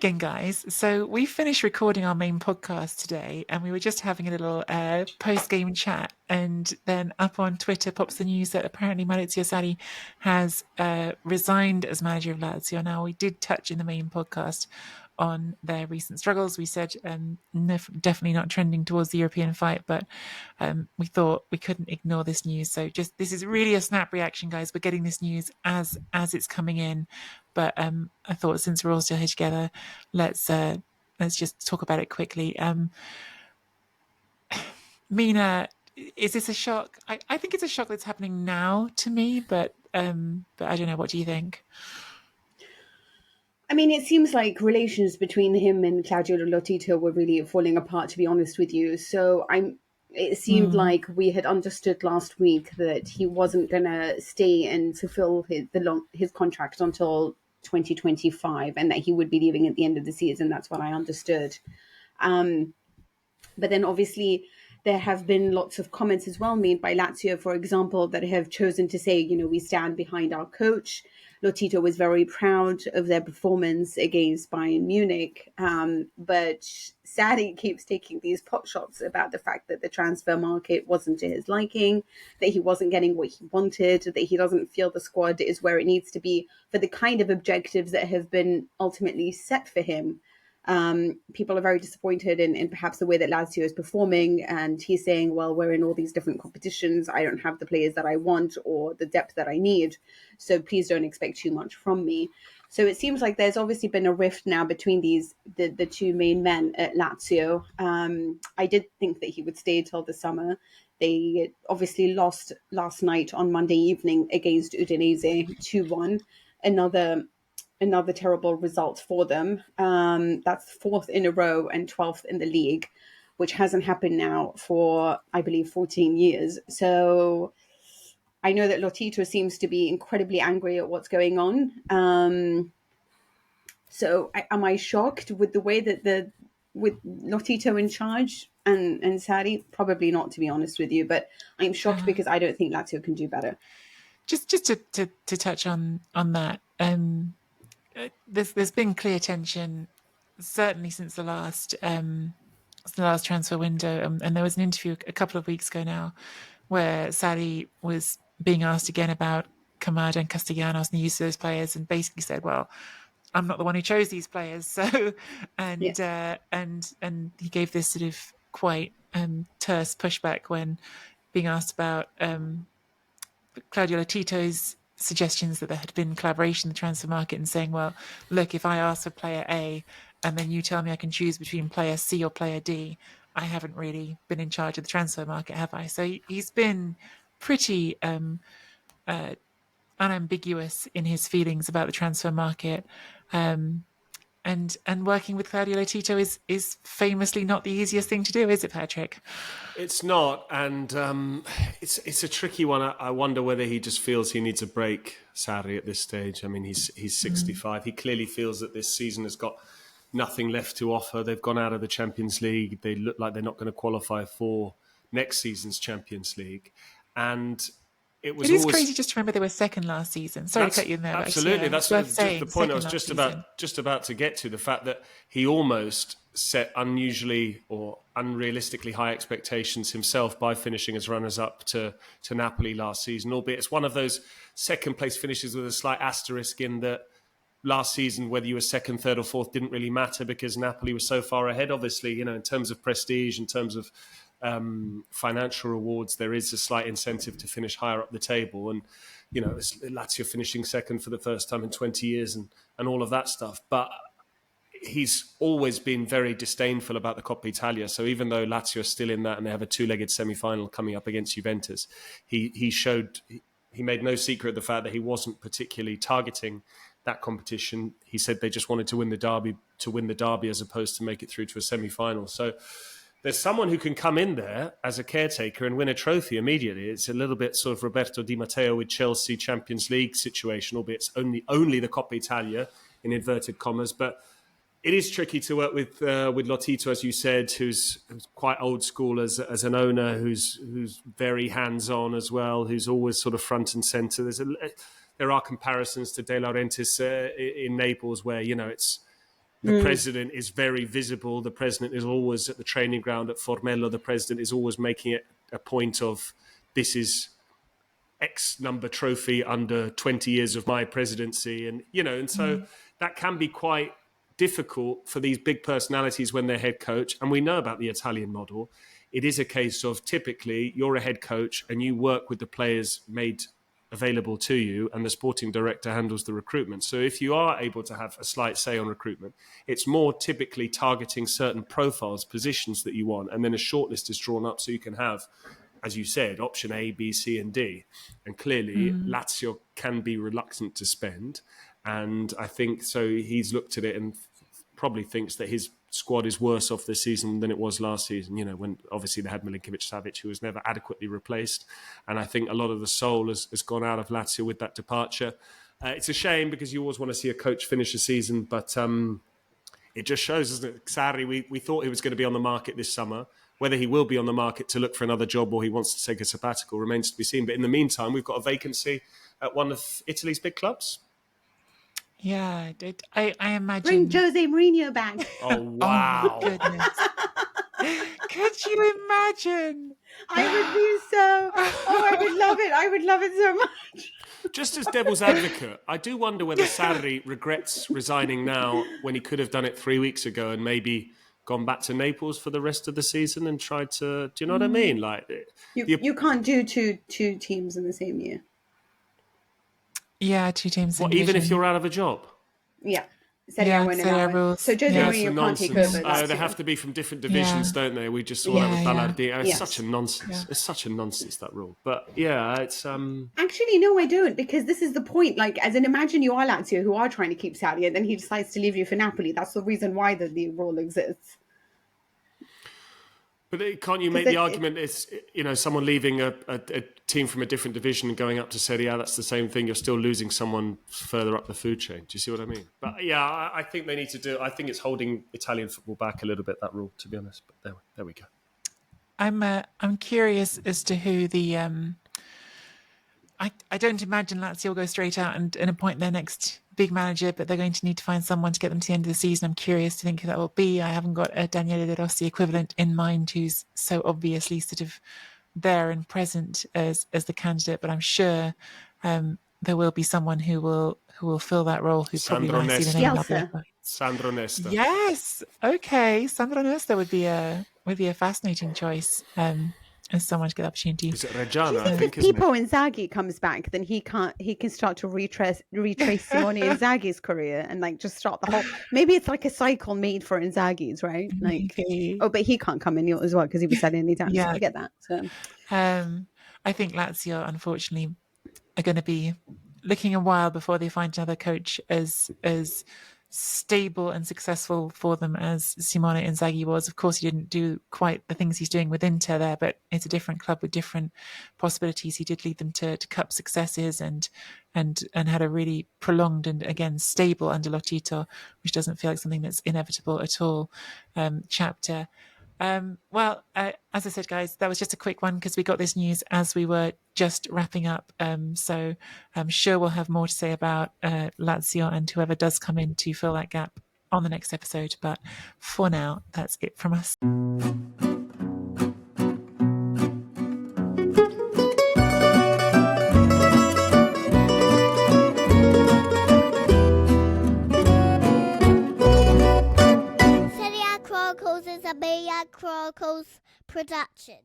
again, guys. So we finished recording our main podcast today, and we were just having a little post-game chat. And then up on Twitter pops the news that apparently Maurizio Sarri has resigned as manager of Lazio. Now, we did touch in the main podcast on their recent struggles. We said definitely not trending towards the European fight, but we thought we couldn't ignore this news. So just this is really a snap reaction, guys. We're getting this news as it's coming in, but I thought since we're all still here together, let's just talk about it quickly. Mina, is this a shock? I think it's a shock that's happening now to me, but I don't know. What do you think? I mean, it seems like relations between him and Claudio Lotito were really falling apart, to be honest with you. So it seemed like we had understood last week that he wasn't going to stay and fulfill his contract until 2025, and that he would be leaving at the end of the season. That's what I understood. But then obviously there have been lots of comments as well made by Lazio, for example, that have chosen to say, we stand behind our coach. Lotito was very proud of their performance against Bayern Munich. But Sarri keeps taking these pot shots about the fact that the transfer market wasn't to his liking, that he wasn't getting what he wanted, that he doesn't feel the squad is where it needs to be for the kind of objectives that have been ultimately set for him. People are very disappointed in perhaps the way that Lazio is performing, and he's saying, well, we're in all these different competitions. I don't have the players that I want or the depth that I need, so please don't expect too much from me. So it seems like there's obviously been a rift now between the two main men at Lazio. I did think that he would stay till the summer. They obviously lost last night on Monday evening against Udinese 2-1. Another terrible result for them. That's fourth in a row and 12th in the league, which hasn't happened now for, I believe, 14 years. So I know that Lotito seems to be incredibly angry at what's going on. So am I shocked with the way that with Lotito in charge and Sarri? Probably not, to be honest with you, but I'm shocked because I don't think Lazio can do better. Just to touch on that. There's been clear tension, certainly since the last transfer window, and there was an interview a couple of weeks ago now where Sarri was being asked again about Kamada and Castellanos and the use of those players, and basically said, "Well, I'm not the one who chose these players." So, and he gave this sort of quite terse pushback when being asked about Claudio Lotito's suggestions that there had been collaboration in the transfer market, and saying, well, look, if I ask for player A and then you tell me I can choose between player C or player D, I haven't really been in charge of the transfer market, have I? So he's been pretty unambiguous in his feelings about the transfer market. And working with Claudio Lotito is famously not the easiest thing to do, is it, Patrick? It's not, and it's a tricky one. I wonder whether he just feels he needs a break, Sarri, at this stage. I mean, he's 65. He clearly feels that this season has got nothing left to offer. They've gone out of the Champions League. They look like they're not going to qualify for next season's Champions League, and it is crazy just to remember they were second last season. Sorry to cut you in there. Absolutely. That's the point I was just about to get to. The fact that he almost set unusually or unrealistically high expectations himself by finishing as runners-up to Napoli last season, albeit it's one of those second-place finishes with a slight asterisk in that last season, whether you were second, third or fourth didn't really matter because Napoli was so far ahead. Obviously, in terms of prestige, in terms of financial rewards, there is a slight incentive to finish higher up the table, and it's Lazio finishing second for the first time in 20 years and all of that stuff. But he's always been very disdainful about the Coppa Italia. So even though Lazio are still in that and they have a two-legged semi-final coming up against Juventus, he made no secret of the fact that he wasn't particularly targeting that competition. He said they just wanted to win the derby as opposed to make it through to a semi-final. So there's someone who can come in there as a caretaker and win a trophy immediately. It's a little bit sort of Roberto Di Matteo with Chelsea Champions League situation, albeit it's only the Coppa Italia in inverted commas. But it is tricky to work with Lotito, as you said, who's quite old school as an owner, who's very hands-on as well, who's always sort of front and centre. There are comparisons to De Laurentiis in Naples, where it's The president is very visible. The president is always at the training ground at Formello. The president is always making it a point of, this is X number trophy under 20 years of my presidency. And, and so that can be quite difficult for these big personalities when they're head coach. And we know about the Italian model. It is a case of, typically you're a head coach and you work with the players made available to you, and the sporting director handles the recruitment. So if you are able to have a slight say on recruitment, it's more typically targeting certain profiles, positions that you want, and then a shortlist is drawn up so you can have, as you said, option A, B, C, and D. And clearly Lazio can be reluctant to spend, and I think so he's looked at it and probably thinks that his squad is worse off this season than it was last season, when obviously they had Milinkovic-Savic, who was never adequately replaced. And I think a lot of the soul has gone out of Lazio with that departure. It's a shame because you always want to see a coach finish a season, but it just shows, doesn't it? Sarri, we thought he was going to be on the market this summer. Whether he will be on the market to look for another job or he wants to take a sabbatical remains to be seen. But in the meantime, we've got a vacancy at one of Italy's big clubs. Yeah, I imagine. Bring Jose Mourinho back. Oh, wow. Oh, goodness. Could you imagine? I would be so... Oh, I would love it. I would love it so much. Just as devil's advocate, I do wonder whether Sarri regrets resigning now when he could have done it 3 weeks ago and maybe gone back to Naples for the rest of the season and tried to... Do you know what I mean? Like, you can't do two teams in the same year. Yeah, 2 teams. What, even if you're out of a job? Yeah. Serie A rules. So Jose Mourinho can't take over. They have to be from different divisions, don't they? We just saw that with Ballardini. It's such a nonsense. Yeah. It's such a nonsense, that rule. But yeah, it's... Actually, no, I don't, because this is the point. Like, as in, imagine you are Lazio, who are trying to keep Sarri, and then he decides to leave you for Napoli. That's the reason why the rule exists. But can't you make the argument it's, someone leaving a team from a different division and going up to Serie A, that's the same thing. You're still losing someone further up the food chain. Do you see what I mean? But yeah, I think they need to do... I think it's holding Italian football back a little bit, that rule, to be honest. But there we go. I'm curious as to who the... I don't imagine Lazio will go straight out and appoint their next big manager, but they're going to need to find someone to get them to the end of the season. I'm curious to think who that will be. I haven't got a Daniele De Rossi equivalent in mind who's so obviously sort of there and present as the candidate, but I'm sure there will be someone who will fill that role. Who probably might see the name up. Sandro Nesta. Yes. Okay. Sandro Nesta would be a fascinating choice. As someone to get the opportunity. Is it Reggiana? I think, if Pippo Inzaghi comes back, then he can start to retrace Simone Inzaghi's career and just start the whole. Maybe it's like a cycle made for Inzaghi's, right? But he can't come in as well because he was selling any time. Yeah, so I get that. So, I think Lazio, unfortunately, are going to be looking a while before they find another coach as stable and successful for them as Simone Inzaghi was. Of course, he didn't do quite the things he's doing with Inter there, but it's a different club with different possibilities. He did lead them to cup successes and had a really prolonged and again stable under Lotito, which doesn't feel like something that's inevitable at all. Chapter. Well, as I said, guys, that was just a quick one because we got this news as we were just wrapping up. So I'm sure we'll have more to say about Lazio and whoever does come in to fill that gap on the next episode. But for now, that's it from us. Serie A Chronicles is a Serie A Chronicles production.